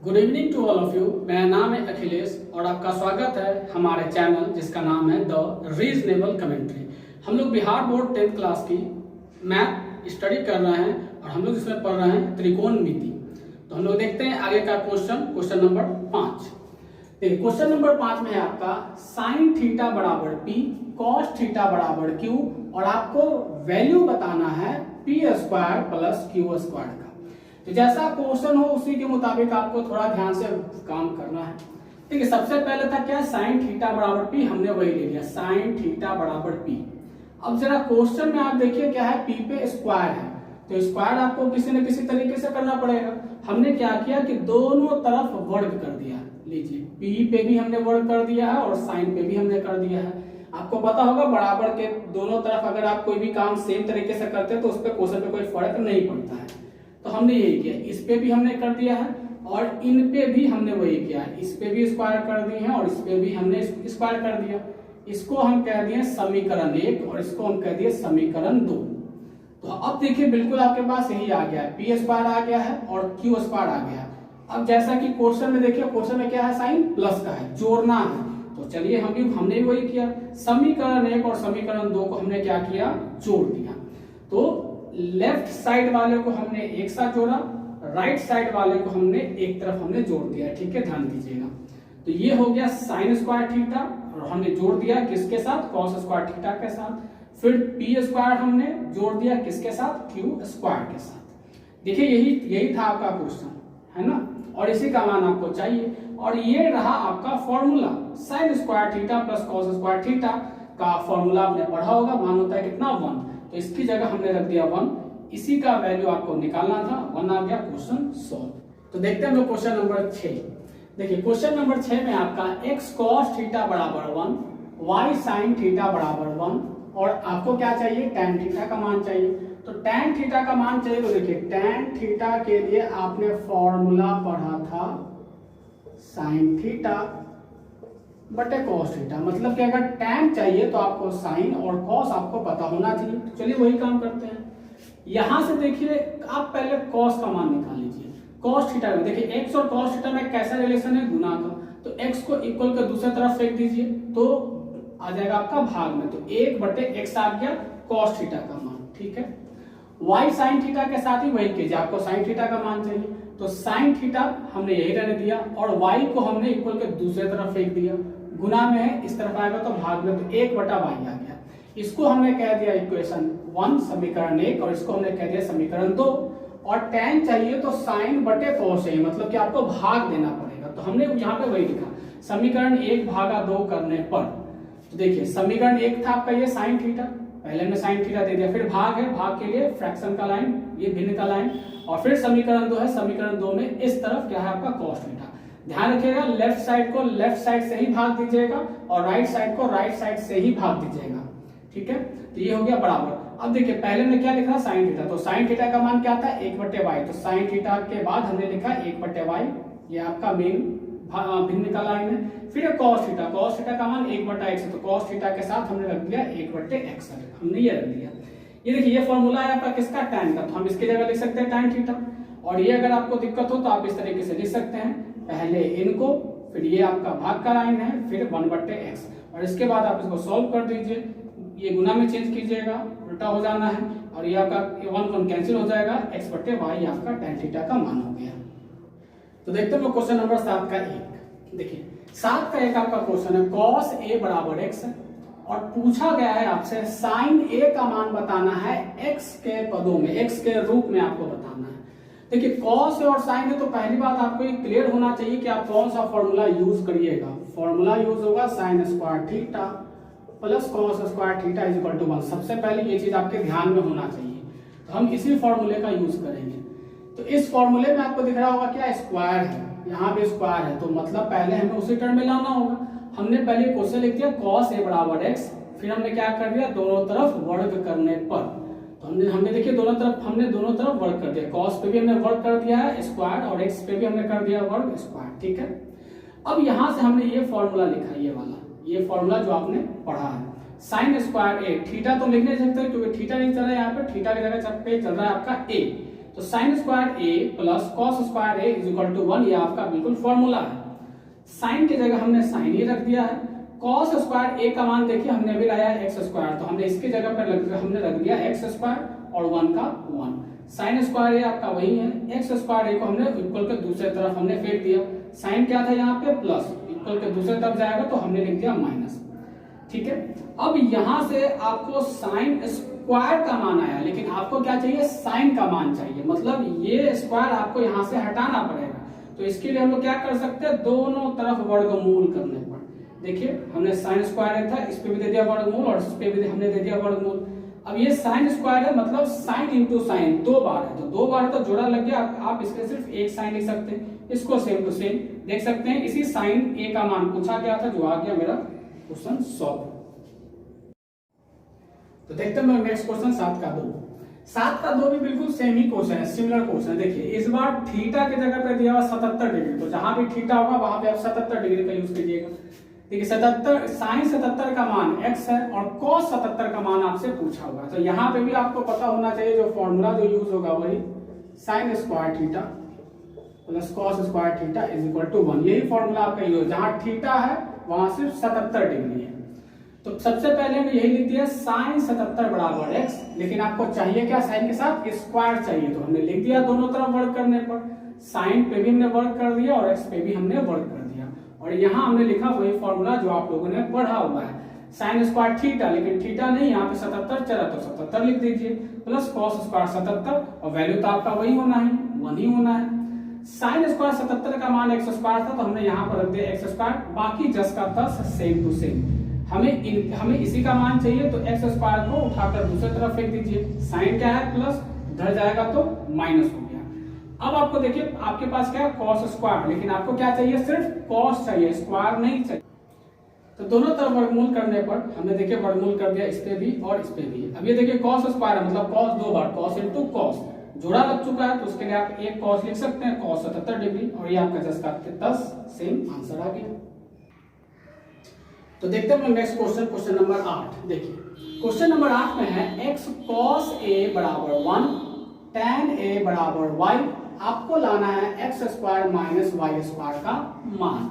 Good evening to all of you. मेरा नाम है अखिलेश और आपका स्वागत है हमारे चैनल जिसका नाम है द रीजनेबल कमेंट्री। हम लोग बिहार बोर्ड 10th क्लास की मैथ स्टडी कर रहे हैं और हम लोग इसमें पढ़ रहे हैं त्रिकोणमिति। तो हम लोग देखते हैं आगे का क्वेश्चन नंबर 5। देखिए क्वेश्चन नंबर 5 में है आपका साइन थीटा बराबर पी कॉस थीटा बराबर क्यू और आपको वैल्यू बताना है P square plus Q square का। तो जैसा क्वेश्चन हो उसी के मुताबिक आपको थोड़ा ध्यान से काम करना है। देखिए सबसे पहले था क्या, साइन थीटा बराबर पी, हमने वही ले लिया साइन थीटा बराबर पी। अब जरा क्वेश्चन में आप देखिए क्या है, पी पे स्क्वायर है तो स्क्वायर आपको किसी न किसी तरीके से करना पड़ेगा। हमने क्या किया कि दोनों तरफ वर्ग कर दिया। लीजिए पी पे भी हमने वर्ग कर दिया है और साइन पे भी हमने कर दिया है। आपको पता होगा बराबर के दोनों तरफ अगर आप कोई भी काम सेम तरीके से करते हैं तो उस पर क्वेश्चन पे कोई फर्क नहीं पड़ता है। तो हमने यही किया, इस पे भी हमने कर दिया है और इन पे भी हमने वही किया है। इस पे भी स्क्वायर कर दिए हैं और इस पे भी हमने स्क्वायर कर दिया। इसको हम कह दिए समीकरण 1 और इसको हम कह दिए समीकरण 2। तो अब देखिए बिल्कुल आपके पास यही आ गया है, पी स्क्वायर आ गया है और क्यू स्क्वायर आ गया है। अब जैसा कि क्वेश्चन में देखिए, क्वेश्चन में क्या है, साइन प्लस का है, जोड़ना है। तो चलिए हमने भी वही किया, समीकरण 1 और समीकरण 2 को हमने क्या किया, जोड़ दिया। तो लेफ्ट साइड वाले को हमने एक साथ जोड़ा, राइट साइड वाले को हमने एक तरफ हमने जोड़ दिया। ठीक है, ध्यान दीजिएगा। तो ये हो गया साइन स्क्वायर थीटा और हमने जोड़ दिया किसके साथ, कॉस स्क्वायर थीटा के साथ। फिर पी स्क्वायर हमने जोड़ दिया किसके साथ, क्यू स्क्वायर के साथ। देखिए यही था आपका क्वेश्चन, है ना, और इसी का मान आपको चाहिए। और ये रहा आपका formula, sign square theta plus cos square theta का फॉर्मूला आपने पढ़ा होगा, मान होता है कितना, 1। तो इसकी जगह हमने रख दिया 1, इसी का वैल्यू आपको निकालना था, 1 आ गया, क्वेश्चन सॉल्व। तो देखते हैं हम क्वेश्चन नंबर 6। देखिए क्वेश्चन नंबर 6 में आपका x cos थीटा बराबर 1, y sin थीटा बराबर 1 और आपको क्या चाहिए, tan थीटा का मान चाहिए। तो tan थीटा का मान चाहिए तो देखिए tan थीटा के लिए आपने फॉर्मूला पढ़ा था sin थीटा बटे cos थीटा, मतलब कि अगर tan चाहिए तो आपको sin और cos आपको पता होना चाहिए। तो चलिए वही काम करते हैं। यहां से देखिए आप पहले cos का मान निकाल लीजिए। cos थीटा में देखिए x और cos थीटा में कैसा रिलेशन है, गुना का। तो x को इक्वल कर दूसरी तरफ फेंक दीजिए तो आ जाएगा आपका भाग में, तो 1 बटे x आ गया cos थीटा का मान। ठीक है, y sin थीटा के साथ ही वही कीजिए, आपको sin थीटा का मान चाहिए तो sin थीटा हमने यही रहने दिया और y को हमने इक्वल कर दूसरी तरफ फेंक दिया, गुना में है इस तरफ आएगा तो भाग में, तो 1 बटा y आ गया। इसको हमने कह दिया इक्वेशन 1 समीकरण 1 और इसको हमने कह दिया समीकरण 2। और tan चाहिए तो sin बटे cos है, मतलब कि आपको भाग देना पड़ेगा। तो हमने यहाँ पे वही लिखा, समीकरण 1 भागा 2 करने पर। तो देखिए समीकरण 1 था आपका ये sin थीटा, पहले में sin थीटा दे दिया, फिर भाग है, भाग के लिए फ्रैक्शन का लाइन, ये भिन्न का लाइन, और फिर समीकरण 2 है, समीकरण 2 में इस तरफ क्या है आपका cos थीटा। ध्यान रखिएगा लेफ्ट साइड को लेफ्ट साइड से ही भाग दीजिएगा और राइट साइड को राइट साइड से ही भाग दीजिएगा। ठीक है, तो ये हो गया बराबर। अब देखिए पहले में क्या लिखा, साइन थीटा, तो साइन थीटा का मान क्या था, 1 बटे वाई। तो साइन थीटा के बाद हमने लिखा 1 बटे वाई, ये आपका मेन भिन्न का लाइन है। फिर कॉस थीटा, कॉस थीटा का मान 1 बटा x, तो कॉस थीटा के साथ हमने रख दिया 1 बटे x, हमने ये रख दिया। ये देखिए ये फॉर्मूला है आपका किसका, tan का, तो हम इसकी जगह लिख सकते हैं tan थीटा। और ये अगर आपको दिक्कत हो तो आप इस तरीके से लिख सकते हैं, पहले इनको, फिर ये आपका भाग का लाइन है, फिर 1 बटे x, और इसके बाद आप इसको सॉल्व कर दीजिए, ये गुना में चेंज कीजिएगा, उल्टा हो जाना है, और ये आपका 1 कैंसिल हो जाएगा, x बटे y आपका tan थीटा का मान हो गया। तो देखते हैं क्वेश्चन नंबर 7 का 1। देखिए 7 का 1 आपका क्वेश्चन है, cos a बराबर x और पूछा गया है आपसे sin a का मान बताना है x के पदों में, x के रूप में आपको बताना है। देखिए cos और sin है, तो पहली बात आपको ये क्लियर होना चाहिए कि आप कौन सा फॉर्मूला यूज करिएगा। फॉर्मूला यूज होगा sin square theta plus cos square theta is equal to 1। सबसे पहले ये चीज आपके ध्यान में होना चाहिए, तो हम इसी फॉर्मूले का यूज करेंगे। तो इस फॉर्मूले में आपको दिख रहा होगा क्या, स्क्वायर है, यहाँ पे स्क्वायर है, तो मतलब पहले हमें उसी टर्म में लाना होगा। हमने पहले क्वेश्चन लिख दिया cos a बराबर x, फिर हमने क्या कर दिया, दोनों तरफ वर्ग करने पर। तो हमने देखिए दोनों तरफ वर्ग कर दिया, cos पे भी हमने वर्ग कर दिया है स्क्वायर और x पे भी हमने कर दिया वर्ग स्क्वायर। ठीक है, अब यहाँ से हमने ये फॉर्मूला लिखा, ये वाला, ये फॉर्मूला जो आपने पढ़ा है, साइन स्क्वायर a, थीटा तो लिख नहीं सकते क्योंकि थीटा नहीं चल रहा है यहाँ पे, थीटा की जगह पे चल रहा है आपका a, तो sine square A plus cos square A is equal to 1, ये आपका बिल्कुल फॉर्मूला है। साइन की जगह हमने साइन ही रख दिया है। कॉस स्क्वायर ए का मान देखिए हमने भी लाया एक्स स्क्वायर, तो हमने इसकी जगह पर हमने रख दिया एक्स स्क्वायर और 1 का 1। साइन स्क्वायर ए आपका वही है, एक्स स्क्वायर ए को हमने इक्वल के दूसरे तरफ हमने फेंक दिया। साइन क्या था यहाँ पे प्लस, इक्वल के दूसरे तरफ जाएगा तो हमने लिख दिया माइनस। ठीक है, अब यहां से आपको साइन स्क्वायर का मान आया, लेकिन आपको क्या चाहिए, साइन का मान चाहिए, मतलब ये स्क्वायर आपको यहां से हटाना पड़ेगा। तो इसके लिए हम लोग क्या कर सकते हैं, दोनों तरफ वर्गमूल करने पर। देखिए हमने साइन स्क्वायर था, इस पे भी दे दिया वर्गमूल और इस पे भी हमने दे दिया वर्गमूल। अब ये साइन स्क्वायर है, मतलब साइन इंटू साइन 2 बार है, तो 2 बार तो जोड़ा लग गया। आप इसके सिर्फ एक साइन लिख सकते हैं, इसको सेम टू सेम देख सकते हैं। इसी साइन ए का मान पूछा गया था, जो आ गया मेरा क्वेश्चन सॉल्व। तो देखते हैं नेक्स्ट क्वेश्चन 7 का 2। 7 का 2 भी बिल्कुल सेम ही क्वेश्चन है, सिमिलर क्वेश्चन है। देखिए इस बार थीटा की जगह पे दिया हुआ 77 डिग्री, तो जहां भी थीटा होगा वहां पे आप 77 डिग्री का यूज कीजिएगा। देखिए 77 साइन 77 का मान x है और cos 77 का मान आपसे पूछा होगा, तो यहाँ पे भी आपको पता होना चाहिए जो फॉर्मूला जो यूज होगा वही sine square theta plus cos square theta is equal to 1। यही फॉर्मूला आपका यूज, जहां थीटा है वहां सिर्फ 77 डिग्री है। तो सबसे पहले हम यही लिख दिया साइन 77 बराबर x, लेकिन आपको चाहिए क्या, साइन के साथ स्क्वायर चाहिए, तो हमने लिख दिया दोनों तरफ वर्ग करने पर। साइन पे भी हमने वर्ग कर दिया और x पे भी हमने वर्ग कर दिया, और यहाँ हमने लिखा वही फॉर्मूला जो आप लोगों ने पढ़ा हुआ है, साइन स्क्वायर थीटा, लेकिन थीटा नहीं, यहाँ पे 77 चला तो 77 लिख दीजिए, प्लस कॉस स्क्वायर 77, और वैल्यू तो आपका वही होना है, 1 ही होना है। साइन स्क्वायर 77 का मान एक्स स्क्वायर था, तो हमने यहाँ पर रख दिया एक्स स्क्वायर, बाकी जस का तस सेम टू सेम। हमें इसी का मान चाहिए, तो एक्स स्क्वायर को उठाकर दूसरी तरफ फेंक दीजिए। साइन क्या है प्लस, इधर जाएगा तो माइनस हो गया। अब आपको देखिए आपके पास क्या है कॉस स्क्वायर, लेकिन आपको क्या चाहिए, सिर्फ कॉस चाहिए, स्क्वायर नहीं चाहिए। तो दोनों तरफ वर्गमूल करने पर हमने देखिए वर्गमूल कर दिया, इस पे भी और इस पे भी। अब ये देखिए कॉस स्क्वायर है, मतलब कॉस 2 बार, कॉस इंटू कॉस जोड़ा लग चुका है, तो उसके लिए आप एक कॉस लिख सकते हैं, कॉस 77 डिग्री, और ये आपका जस का तस सेम आंसर आ गया। तो देखते हैं नेक्स्ट क्वेश्चन, क्वेश्चन नंबर 8। देखिए क्वेश्चन नंबर 8 में है x cos a बराबर 1 tan a बराबर y, आपको लाना है x square minus y square का मान।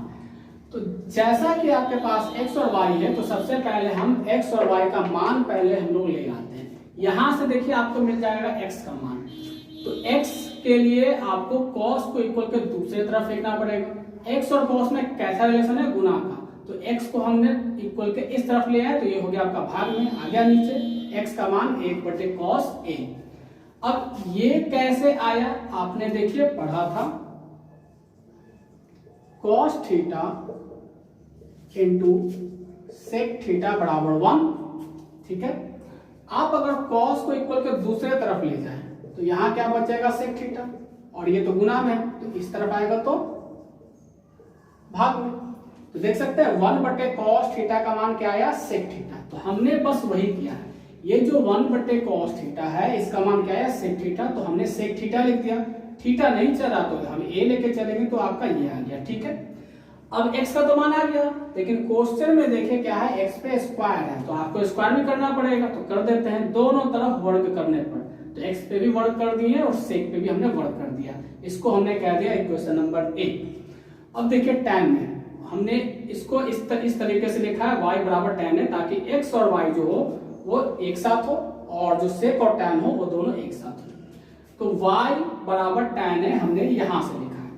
तो जैसा कि आपके पास x और y है, तो सबसे पहले हम x और y का मान पहले हम लोग ले आते हैं। यहां से देखिए आपको मिल जाएगा x का मान, तो x के लिए आपको cos को इक्वल के दूसरी तरफ फेंकना पड़ेगा। x और cos में कैसा रिलेशन है, गुना का, तो x को हमने इक्वल के इस तरफ ले आए, तो ये हो गया आपका भाग में, आ गया नीचे x का मान 1/cos a। अब ये कैसे आया, आपने देखिए पढ़ा था cos theta into sec theta बराबर 1। ठीक है, आप अगर cos को इक्वल के दूसरे तरफ ले जाए, तो यहां क्या बचेगा, सेक थीटा, और ये तो गुना में, तो इस तरफ आएगा तो भाग में। तो देख सकते हैं 1/cos थीटा का मान क्या आया, सेक थीटा। तो हमने बस वही किया है, ये जो 1/cos थीटा है इसका मान क्या है, सेक थीटा, तो हमने सेक थीटा लिख दिया। थीटा नहीं चला तो हम a लेके चलेंगे, तो आपका ये आ गया। ठीक है, अब x का तो मान आ गया, लेकिन क्वेश्चन में देखिए क्या है, x पे स्क्वायर है, तो आपको स्क्वायर भी करना पड़ेगा, तो कर देते हैं। दोनों तरफ वर्ग करने पर तो x पे भी वर्ग कर दिए और सेक पे भी हमने वर्ग कर दिया, इसको हमने कह दिया इक्वेशन नंबर 1। अब देखिए tan में हमने इसको इस तरीके से लिखा है, y बराबर tan है, ताकि x और y जो हो वो एक साथ हो, और जो सेक और tan हो वो दोनों एक साथ हो। तो y बराबर tan है, हमने यहां से लिखा है।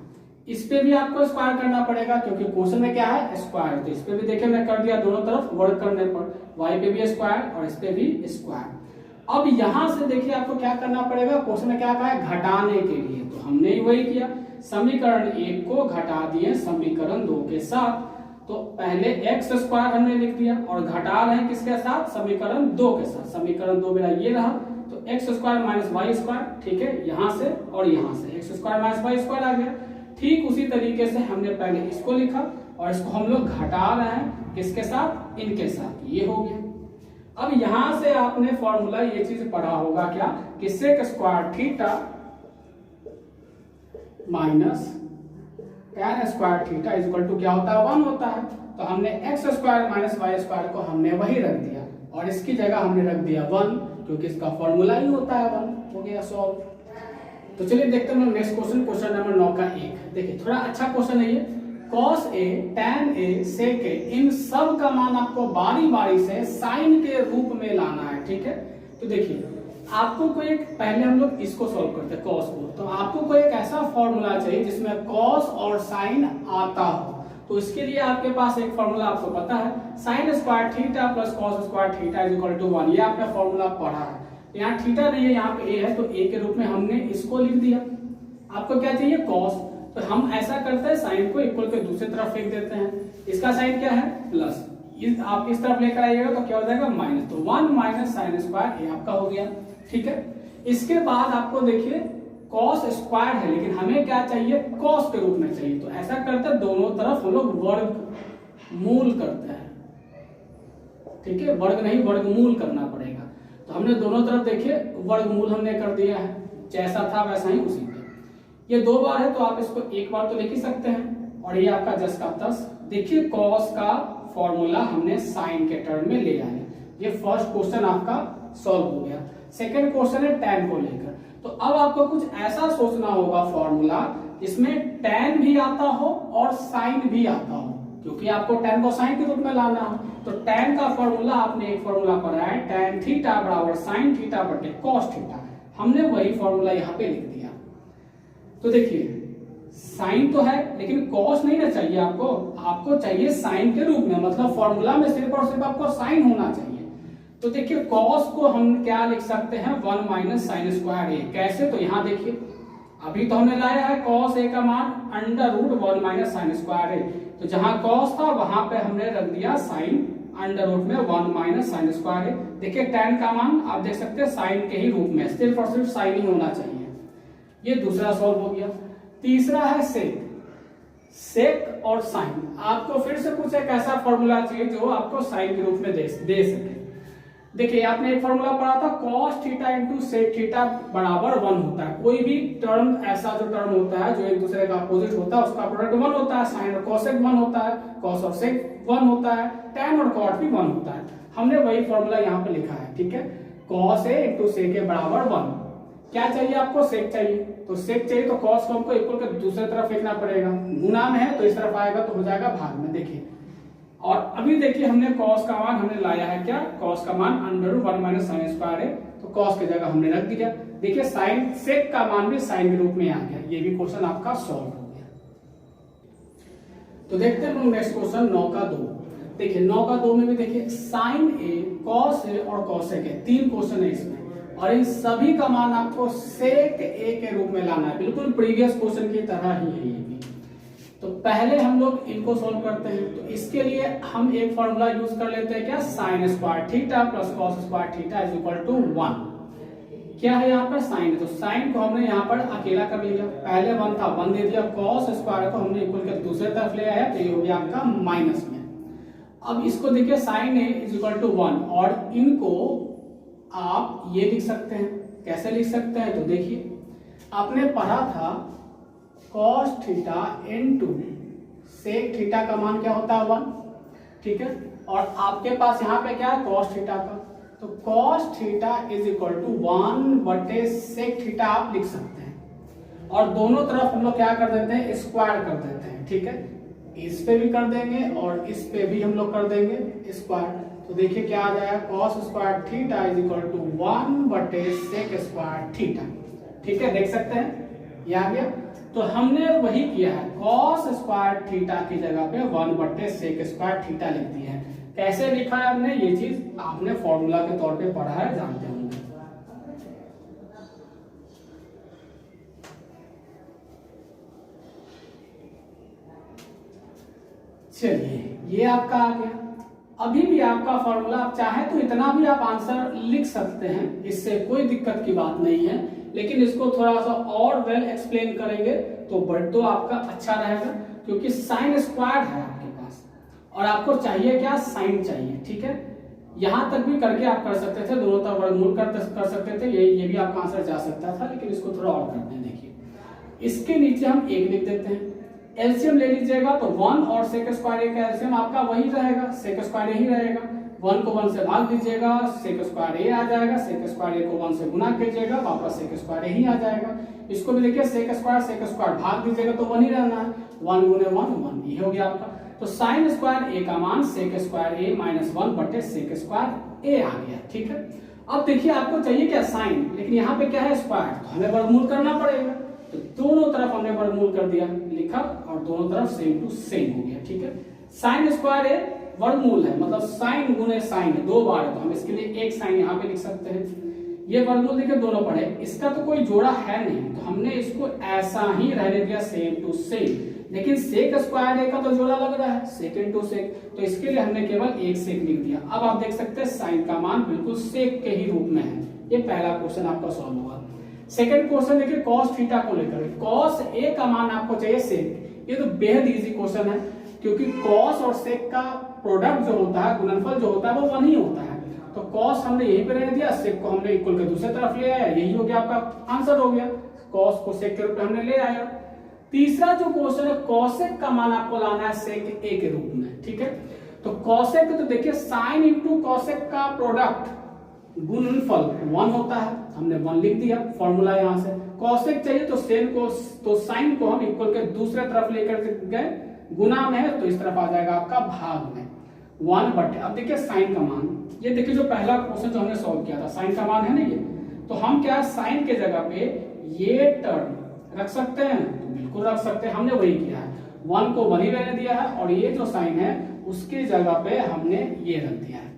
इस पे भी आपको स्क्वायर करना पड़ेगा, क्योंकि क्वेश्चन में क्या है, स्क्वायर। तो इस पे भी देखिए मैं कर दिया, दोनों तरफ वर्ग करने पर y पे भी स्क्वायर और इस पे भी स्क्वायर। अब यहां से देखिए आपको क्या करना पड़ेगा, क्वेश्चन में क्या कहा है, घटाने के लिए, तो हमने ही वही किया, समीकरण 1 को घटा दिए समीकरण 2 के साथ। तो पहले x स्क्वायर हमने लिख दिया और घटा रहे हैं किसके साथ, समीकरण 2 के साथ। समीकरण 2 मेरा ये रहा, तो x square minus Y square, ठीक है, यहां से और यहां से x square minus Y square आ गया। ठीक उसी तरीके से हमने पहले इसको लिखा और इसको हम लोग घटा रहे हैं किसके साथ, इनके साथ, ये हो गया। अब यहां से आपने फॉर्मूला ये चीज पढ़ा होगा क्या, कि sec square theta minus tan square theta is equal to क्या होता है, 1 होता है। तो हमने x square minus Y square को हमने वही रख दिया और इसकी जगह हमने रख दिया 1, क्योंकि इसका फॉर्मूला ही होता है 1। हो गया सॉल्व। तो चलिए देखते हैं नेक्स्ट क्वेश्चन नंबर 9 का 1। देखिए थोड़ा अच्छा क्वेश्चन है ये। cos a, tan a, sec a, इन सब का मान आपको बारी बारी से साइन के रूप में लाना है, ठीक है। तो देखिए आपको कोई एक, पहले हम लोग इसको सॉल्व करते हैं cos को, तो आपको कोई एक ऐसा फॉर्मूला चाहिए जिसमें cos और साइन आता हो। तो इसके लिए आपके पास एक फॉर्मूला आपको पता है, sine square theta plus cos square theta is equal to 1। ये आपने फॉर्मूला पढ़ा है। यहाँ थीटा नहीं है, यहाँ पे a है, तो a के रूप में हमने इसको लिख दिया। आपको क्या चाहिए cos, तो हम ऐसा करते हैं साइन को इक्वल के दूसरी तरफ फेंक देते हैं। इसका साइन क्या है प्लस, आप इस तरफ लेकर आइएगा तो क्या हो जाएगा माइनस, तो 1 माइनस साइन स्क्वायर ये आपका हो गया, ठीक है। इसके बाद आपको देखिए cos स्क्वायर है, लेकिन हमें क्या चाहिए cos के रूप में चाहिए। तो ऐसा करते हैं दोनों तरफ हम लोग वर्गमूल करते हैं, ठीक है। वर्ग नहीं वर्गमूल करना पड़ेगा। तो हमने दोनों तरफ देखिए वर्गमूल हमने कर दिया है, जैसा था वैसा ही उसी पे। ये 2 बार है तो आप इसको 1 बार तो लिख ही सकते हैं, और ये आपका 10 का 10। देखिए cos का फॉर्मूला हमने साइन के टर्म में ले आए। ये फर्स्ट क्वेश्चन आपका सॉल्व हो गया। सेकंड क्वेश्चन है tan को लेकर। तो अब आपको कुछ ऐसा सोचना होगा फॉर्मूला जिसमें tan भी आता हो और साइन भी आता हो, क्योंकि आपको tan को साइन के रूप में लाना है। तो tan का फॉर्मूला आपने एक फॉर्मूला पढ़ा है, tan थीटा बराबर साइन थीटा बटे cos थीटा। हमने वही फॉर्मूला यहाँ पे लिख दिया। तो देखिए साइन तो है लेकिन cos नहीं ना चाहिए आपको चाहिए साइन के रूप में, मतलब फॉर्मूला में सिर्फ और सिर्फ आपको साइन होना चाहिए। तो देखिए cos को हम क्या लिख सकते हैं 1 माइनस साइन स्क्वायर ए। कैसे, तो यहाँ देखिए अभी तो हमने लाया है cos a का मान under root 1 minus sine square a. तो जहां cos था वहां पे हमने रख दिया साइन अंडर रूट में 1 माइनस साइन स्क्वायर ए। देखिए tan का मान आप देख सकते हैं साइन के ही रूप में, सिर्फ और सिर्फ साइन ही होना चाहिए। ये दूसरा सॉल्व हो गया। तीसरा है सेक और साइन। आपको फिर से कुछ एक ऐसा फॉर्मूला चाहिए जो आपको साइन के रूप में दे सके। देखिए आपने एक फॉर्मूला पढ़ा था cos theta into sec theta बराबर 1 होता है। कोई भी टर्म ऐसा जो टर्म होता है जो एक दूसरे का अपोजिट होता है उसका प्रोडक्ट 1 होता है। साइन और कोसेक 1 होता है, cos और सेक 1 होता है, tan और cot भी 1 होता है। हमने वही फॉर्मूला यहाँ पे लिखा है, ठीक है। cos a into sec a बराबर 1। क्या चाहिए आपको, सेक चाहिए। तो सेक चाहिए तो cos को हमको इक्वल के दूसरी तरफ फेंकना पड़ेगा, गुना में है तो इस तरफ आएगा तो हो जाएगा भाग में। देखिए और अभी देखिए हमने cos का मान हमने लाया है क्या, cos का मान under root 1 minus sine square है, तो cos की जगह हमने रख दिया। देखिए साइन सेक का मान भी साइन के रूप में आ गया। ये भी क्वेश्चन आपका सॉल्व हो गया। तो देखते हैं नेक्स्ट क्वेश्चन 9 का 2। देखिए 9 का 2 में भी देखिए साइन ए, cos ए और cosec ए, 3 क्वेश्चन है इसमें, और इन सभी का मान आपको सेक ए के रूप में लाना है। बिल्कुल प्रीवियस क्वेश्चन की तरह ही है ये भी। तो पहले हम लोग इनको सॉल्व करते हैं। तो इसके लिए हम एक फॉर्मूला यूज कर लेते हैं क्या, sine square theta plus cos square theta is equal to 1। क्या है यहाँ पर साइन, तो साइन को हमने यहाँ पर अकेला कर लिया, पहले 1 था 1 दे दिया। कॉस स्क्वायर को हमने इक्वल के दूसरे तरफ ले आया तो ये हो गया आपका माइनस में। अब इसको देखिए sine A is equal to 1, और इनको आप ये लिख सकते हैं। कैसे लिख सकते हैं, तो देखिए आपने पढ़ा था cos theta into sec theta का मान क्या होता है 1, ठीक है। और आपके पास यहाँ पे क्या है cos थीटा का, तो cos theta is equal to 1 बटे सेक थीटा आप लिख सकते हैं। और दोनों तरफ हम लोग क्या कर देते हैं, स्क्वायर कर देते हैं, ठीक है। इस पे भी कर देंगे और इस पे भी हम लोग कर देंगे स्क्वायर। तो देखिए क्या आ जाएगा, cos square theta is equal to 1 बटे सेक स्क्वायर थीटा, ठीक है। देख सकते हैं ये आ गया। तो हमने वही किया है, cos स्क्वायर थीटा की जगह पे 1 बटे सेक स्क्वायर थीटा लिख दिया है। कैसे लिखा है हमने, ये चीज आपने फॉर्मूला के तौर पे पढ़ा है, जानते होंगे। चलिए ये आपका आ गया। अभी भी आपका फॉर्मूला आप चाहे तो इतना भी आप आंसर लिख सकते हैं, इससे कोई दिक्कत की बात नहीं है। लेकिन इसको थोड़ा सा और वेल एक्सप्लेन करेंगे तो आपका अच्छा रहेगा, क्योंकि साइन स्क्वायर है आपके पास और आपको चाहिए क्या, साइन चाहिए, ठीक है। यहां तक भी करके आप कर सकते थे, दोनों तरफ वर्गमूल कर सकते थे, ये भी आपका आंसर जा सकता था। लेकिन इसको थोड़ा और करते हैं। देखिए इसके नीचे हम 1 लिख देते हैं, एलसीएम ले लीजिएगा तो 1 और सेक स्क्वायर ए का एलसीएम आपका वही रहेगा, सेक स्क्वायर ही रहेगा। 1 को 1 से भाग दीजिएगा, सेक स्क्वायर ए आ जाएगा, सेक स्क्वायर ए को 1 से गुना कीजिएगा, वापस सेक स्क्वायर ए ही आ जाएगा। इसको भी देखिए सेक स्क्वायर भाग दीजिएगा तो 1 ही रहना है, 1 गुने 1 1, ये हो गया आपका। तो साइन स्क्वायर ए का मान सेक स्क्वायर ए माइनस 1 बटे सेक स्क्वायर ए आ गया, ठीक है। अब देखिए आपको चाहिए क्या साइन, लेकिन यहाँ पे क्या है स्क्वायर, तो हमें वर्गमूल करना पड़ेगा। तो दोनों तरफ हमने वर्गमूल कर दिया, लिखा, और दोनों तरफ सेम टू सेम हो गया, ठीक है। साइन स्क्वायर ए वर्गमूल है, मतलब साइन गुने साइन है, 2 बार है, तो हम इसके लिए एक साइन यहाँ पे लिख सकते हैं। ये वर्गमूल देखिए दोनों पढ़े, इसका तो कोई जोड़ा है नहीं, तो हमने इसको ऐसा ही रहने दिया सेम टू सेम। लेकिन सेक स्क्वायर ए का तो जोड़ा लग रहा है, सेक इनटू सेक, तो इसके लिए हमने केवल एक सेक लिख दिया। अब आप देख सकते हैं साइन का मान बिल्कुल सेक के ही रूप में है। ये पहला क्वेश्चन आपका सॉल्व हुआ। सेकंड क्वेश्चन देखिए कॉस थीटा को लेकर, कॉस ए का मान आपको चाहिए सेक। ये तो बेहद इजी क्वेश्चन है, क्योंकि कॉस और सेक का प्रोडक्ट जो होता है, गुणनफल जो होता है, वो 1 ही होता है। तो कॉस हमने यहीं पे रहने दिया, सेक को हमने इक्वल के दूसरे तरफ ले आया, यही हो गया आपका आंसर हो गया। कॉस को सेक के रूप में हमने ले आया। तीसरा जो क्वेश्चन है, कॉसेक का मान आपको लाना है सेक ए के रूप में, ठीक है। तो कॉसेक तो देखिए साइन इंटू कॉसेक का प्रोडक्ट गुणनफल 1 होता है, हमने 1 लिख दिया फॉर्मूला यहाँ से। कॉसेक चाहिए तो साइन को हम इक्वल के दूसरे तरफ लेकर गए, गुना में है तो इस तरफ आ जाएगा आपका भाग में 1 बटे। अब देखिए साइन का मान, ये देखिए जो पहला क्वेश्चन जो हमने सॉल्व किया था, साइन का मान है ना ये, तो हम क्या साइन के जगह पे ये टर्म रख सकते हैं, तो बिल्कुल रख सकते हैं, हमने वही किया है। 1 को 1 ही रहने दिया है, और ये जो साइन है उसकी जगह पे हमने ये रख दिया है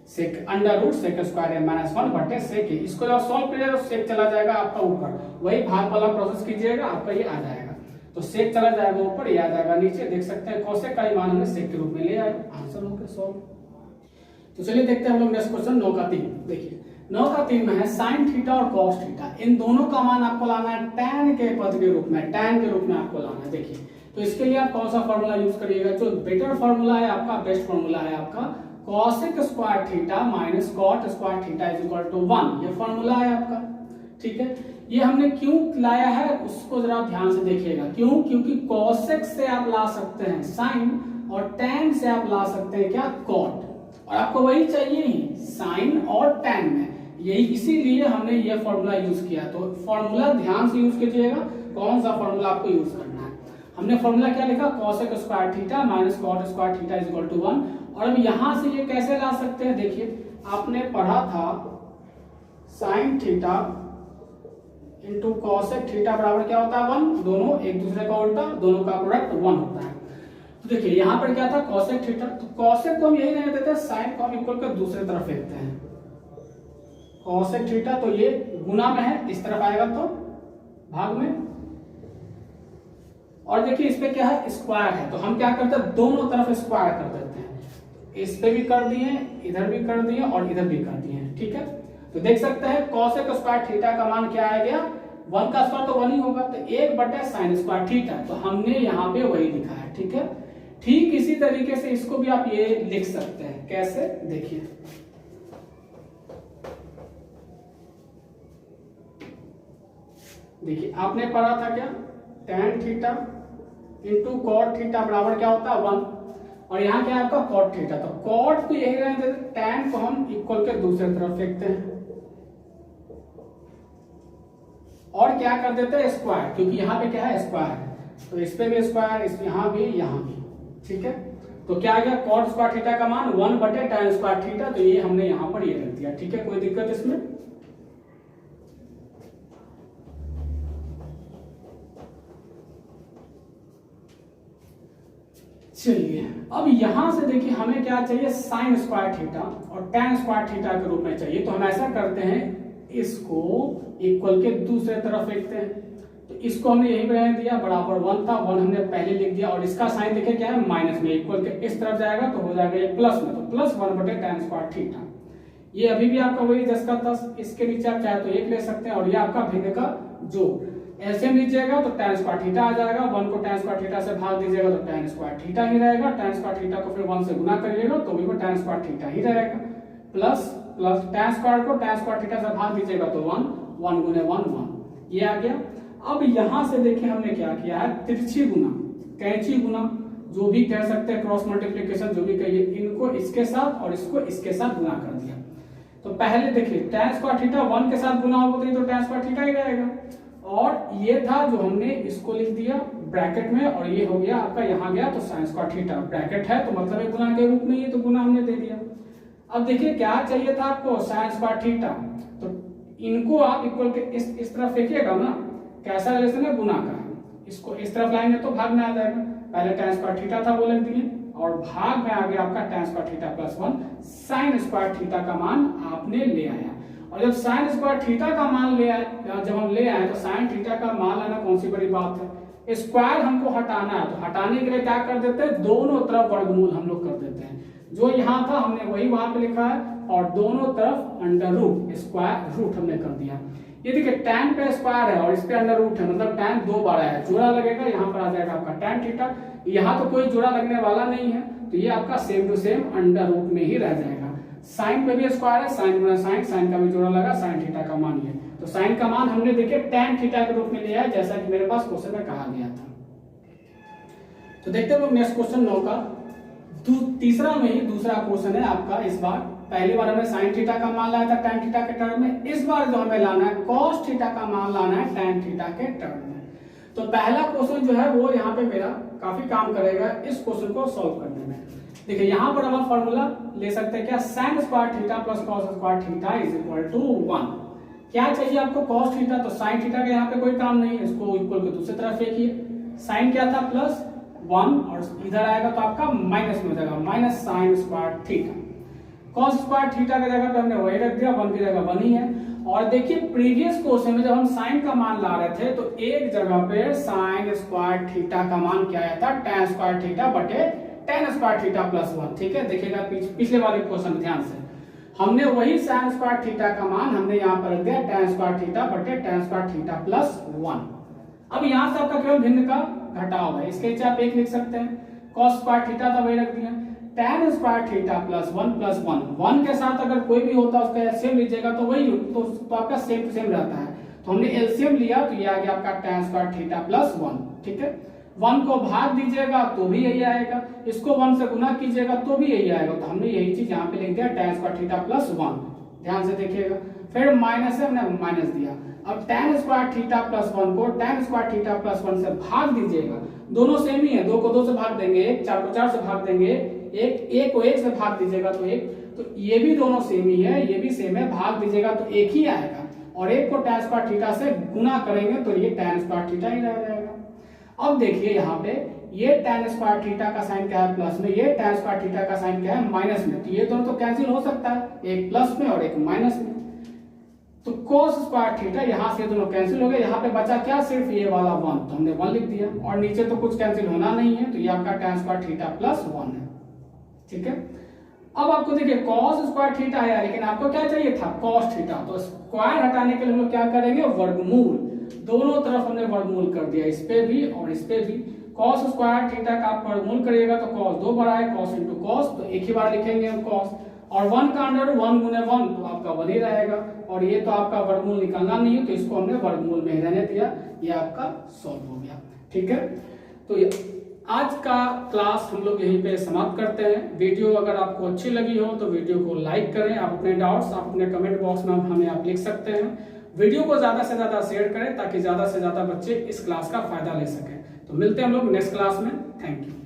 सेक अंडर रूट सेक स्क्वायर ए माइनस 1 बटे सेक ए। इसको जब सॉल्व करिएगा तो सेक चला जाएगा आपका ऊपर, वही भाग वाला प्रोसेस कीजिएगा, आपका ये आ जाएगा। तो सेक चला जाएगा ऊपर, ये आ जाएगा नीचे। देख सकते हैं कॉसेक का मान हमने सेक के रूप में ले आए, आंसर हो गया सॉल्व। तो चलिए देखते हैं हम लोग नेक्स्ट क्वेश्चन 9 का 3। देखिए 9 का 3 में है साइन थीटा और कॉस थीटा, इन दोनों का मान आपको लाना है tan के पद के रूप में, tan के रूप में आपको लाना है। देखिए तो इसके लिए आप कौन सा फॉर्मूला यूज करिएगा, जो बेटर फॉर्मूला है आपका, बेस्ट फॉर्मूला है आपका cosec square theta minus cot square theta is equal to 1, ये फॉर्मूला है आपका, ठीक है। ये हमने क्यों लाया है उसको जरा ध्यान से देखिएगा, क्यों, क्योंकि कॉसेक से आप ला सकते हैं साइन, और tan से आप ला सकते हैं क्या, कॉट, और आपको वही चाहिए ही साइन और tan में, यही इसीलिए हमने ये फॉर्मूला यूज किया। तो फॉर्मूला ध्यान से यूज कीजिएगा, कौन सा फॉर्मूला आपको यूज करना है। हमने फॉर्मूला क्या लिखा, cosec square theta minus cot square theta is equal to 1। और अब यहां से ये कैसे ला सकते हैं, देखिए आपने पढ़ा था sine theta into cosec theta बराबर क्या होता है 1, दोनों एक दूसरे का उल्टा, दोनों का प्रोडक्ट 1 होता है। तो देखिए यहाँ पर क्या था कॉसेक थीटा, तो कॉसेक को हम यही रहने देते हैं, साइन को हम इक्वल कर दूसरे तरफ फेंकते हैं, कॉसेक थीटा तो ये गुना में है, इस तरफ आएगा तो भाग में, और देखिए इस पे क्या है स्क्वायर है, तो हम क्या करते हैं दोनों तरफ स्क्वायर कर देते हैं, इस पे भी कर दिए, इधर भी कर दिए और इधर भी कर दिए, ठीक है। तो देख सकते हैं कॉसेक स्क्वायर थीटा का मान क्या आ गया, 1 का स्क्वायर तो 1 ही होगा, तो 1 बटे साइन स्क्वायर थीटा, तो हमने यहाँ पे वही लिखा है, ठीक है। ठीक इसी तरीके से इसको भी आप ये लिख सकते हैं, कैसे देखिए, देखिए आपने पढ़ा था क्या tan theta into cot theta बराबर क्या होता है 1, और यहाँ क्या है आपका कॉट थीटा, तो कॉट को यही रहने देते, tan को हम इक्वल के दूसरे तरफ फेंकते हैं और क्या कर देते हैं स्क्वायर, क्योंकि यहाँ पे क्या है स्क्वायर है, तो इस पे भी स्क्वायर, इस यहाँ भी, ठीक है। तो क्या आ गया कॉट स्क्वायर थीटा का मान 1 बटे tan स्क्वायर थीटा, तो ये हमने यहाँ पर ये रख दिया, ठीक है, कोई दिक्कत इसमें। चलिए अब यहां से देखिए हमें क्या चाहिए साइन स्क्वायर थीटा और tan स्क्वायर थीटा के रूप में चाहिए, तो हम ऐसा करते हैं इसको इक्वल के दूसरे तरफ फेंकते हैं, तो इसको हमने यही रहने दिया, बराबर 1 था, 1 हमने पहले लिख दिया, और इसका साइन देखिए क्या है माइनस में, इक्वल के इस तरफ जाएगा तो हो जाएगा ये प्लस में, तो प्लस 1 बटे tan स्क्वायर थीटा। ये अभी भी आपका वही 10 का 10, इसके नीचे आप चाहे तो 1 ले सकते हैं, और ये आपका भिन्न का जो एलसीएम लीजिएगा तो tan स्क्वायर थीटा आ जाएगा, 1 को tan स्क्वायर थीटा से भाग दीजिएगा तो tan स्क्वायर थीटा ही रहेगा, tan स्क्वायर थीटा को फिर 1 से गुना करिएगा तो भी वो tan स्क्वायर थीटा ही रहेगा, प्लस प्लस tan स्क्वायर को tan स्क्वायर थीटा से भाग दीजिएगा तो 1, 1 गुने 1 1, ये आ गया। अब यहां से देखिए हमने क्या किया है तिरछी गुना, कैंची गुना, जो भी कह सकते हैं, क्रॉस मल्टीप्लिकेशन जो भी कहिए, इनको इसके साथ और इसको इसके साथ गुना कर दिया। तो पहले देखिए tan स्क्वायर थीटा 1 के साथ गुना होगा तो ये तो tan स्क्वायर थीटा ही रहेगा, और ये था जो हमने इसको लिख दिया ब्रैकेट में, और ये हो गया आपका यहाँ गया तो sin स्क्वायर थीटा, ब्रैकेट है तो मतलब एक गुना के रूप में, ये तो गुना हमने दे दिया। अब देखिए क्या चाहिए था आपको, sin स्क्वायर थीटा, तो इनको आप इक्वल के इस तरफ फेंकिएगा ना, कैसा रिलेशन है, गुना का, इसको इस तरफ लाएंगे तो भाग में आ जाएगा, पहले tan स्क्वायर थीटा था वो लिख दिए, और भाग में आ गया आपका tan square theta plus 1, sin square theta का मान आपने ले आया। और जब sin स्क्वायर थीटा का मान ले आए, जब हम ले आए तो sin थीटा का मान लाना कौन सी बड़ी बात है, स्क्वायर हमको हटाना है, तो हटाने के लिए क्या कर देते हैं, दोनों तरफ वर्गमूल हम लोग कर देते हैं, जो यहाँ था हमने वही वहां पे लिखा है, और दोनों तरफ अंडर रूट, स्क्वायर रूट हमने कर दिया। ये देखिए tan पे स्क्वायर है और इस पे अंडर रूट है, मतलब tan दो बार है, जोड़ा लगेगा, यहाँ पर आ जाएगा आपका tan थीटा, यहाँ तो कोई जोड़ा लगने वाला नहीं है, तो ये आपका same to same under root में ही रह जाएगा। साइन पे भी स्क्वायर है, साइन गुना साइन, साइन का भी जोड़ा लगा, साइन थीटा का मान ये, तो साइन का मान हमने देखिए tan थीटा के रूप में लिया है, जैसा कि मेरे पास क्वेश्चन में कहा गया था। तो देखते हैं लोग नेक्स्ट क्वेश्चन 9 का, तीसरा में ही दूसरा क्वेश्चन है आपका। इस बार पहली बार हमने साइन थीटा का मान लाया था tan थीटा के टर्म में, इस बार जो हमें लाना है cos थीटा का मान लाना है tan थीटा के टर्म में। तो पहला क्वेश्चन जो है वो यहाँ पे मेरा काफी काम करेगा इस क्वेश्चन को सॉल्व करने में। देखिए यहाँ पर हम फॉर्मूला ले सकते हैं क्या, sin square theta plus cos square theta is equal to 1। क्या चाहिए आपको, cos थीटा, तो sin थीटा का यहाँ पे कोई काम नहीं है, इसको इक्वल को दूसरी तरफ फेंकिए, sin क्या था प्लस 1 और इधर आएगा तो आपका माइनस में हो जाएगा, minus sin square theta. cos square theta की जगह पे हमने वही रख दिया, 1 की जगह 1 ही है। और देखिए प्रीवियस क्वेश्चन में जब हम sin का मान ला रहे थे तो एक जगह पे sin स्क्वायर थीटा का मान क्या आया था, tan स्क्वायर थीटा बटे tan स्क्वायर थीटा प्लस 1। ठीक है, देखिएगा पिछले वाले क्वेश्चन ध्यान से, हमने वही sin स्क्वायर थीटा का मान हमने यहाँ पर रख दिया tan स्क्वायर थीटा बटे tan स्क्वायर थीटा प्लस 1। अब यहाँ से आपका केवल भिन्न का घटाव है, इसके नीचे आप एक लिख सकते हैं, cos स्क्वायर थीटा था वही रख दिया, tan स्क्वायर थीटा प्लस 1 के साथ अगर कोई भी होता है उसका एलसीएम लीजिएगा तो वही तो आपका सेम टू सेम रहता है, तो हमने एलसीएम लिया तो ये आ गया आपका tan स्क्वायर थीटा प्लस 1। ठीक है, 1 को भाग दीजिएगा तो भी यही आएगा, इसको 1 से गुना कीजिएगा तो भी यही आएगा, तो हमने यही चीज यहाँ पे लिख दिया tan स्क्वायर थीटा प्लस 1। ध्यान से देखिएगा, फिर माइनस से हमने माइनस दिया, अब tan स्क्वायर थीटा प्लस 1 को tan स्क्वायर थीटा प्लस 1 से भाग दीजिएगा, दोनों सेम ही है, 2 को 2 से भाग देंगे 1, 4 को 4 से भाग देंगे 1 को 1 से भाग दीजिएगा तो 1, तो ये भी दोनों सेम ही है, ये भी सेम है, भाग दीजिएगा तो 1 ही आएगा, और 1 को tan स्क्वायर थीटा से गुना करेंगे तो ये tan स्क्वायर थीटा ही रह जाएगा। अब देखिए यहाँ पे ये tan स्क्वायर थीटा का साइन क्या है प्लस में, ये tan स्क्वायर थीटा का साइन क्या है माइनस में, तो ये दोनों तो कैंसिल हो सकता है, एक प्लस में और एक माइनस में, तो cos स्क्वायर थीटा यहाँ से दोनों कैंसिल हो गए, यहाँ पे बचा क्या, सिर्फ ये वाला 1, तो हमने 1 लिख दिया, और नीचे तो कुछ कैंसिल होना नहीं है, तो ये आपका tan स्क्वायर थीटा प्लस 1 है। ठीक है, अब आपको देखिए cos स्क्वायर थीटा है, लेकिन आपको क्या चाहिए था, cos थीटा, तो स्क्वायर हटाने के लिए हम लोग क्या करेंगे, वर्गमूल, दोनों तरफ हमने वर्गमूल कर दिया, इस पे भी और इस पे भी। cos स्क्वायर थीटा का आप वर्गमूल करिएगा तो cos 2 बार आए, cos इंटू cos, तो एक ही बार लिखेंगे हम cos, और 1 का अंडर 1 गुने 1 तो आपका 1 ही रहेगा, और ये तो आपका वर्गमूल निकालना नहीं है तो इसको हमने वर्गमूल में ही रहने दिया, ये आपका सॉल्व हो गया। ठीक है, तो आज का क्लास हम लोग यहीं पे समाप्त करते हैं। वीडियो अगर आपको अच्छी लगी हो तो वीडियो को लाइक करें, आप अपने डाउट्स आप अपने कमेंट बॉक्स में हमें आप लिख सकते हैं, वीडियो को ज्यादा से ज्यादा शेयर करें ताकि ज्यादा से ज्यादा बच्चे इस क्लास का फायदा ले सकें। तो मिलते हैं हम लोग नेक्स्ट क्लास में, थैंक यू।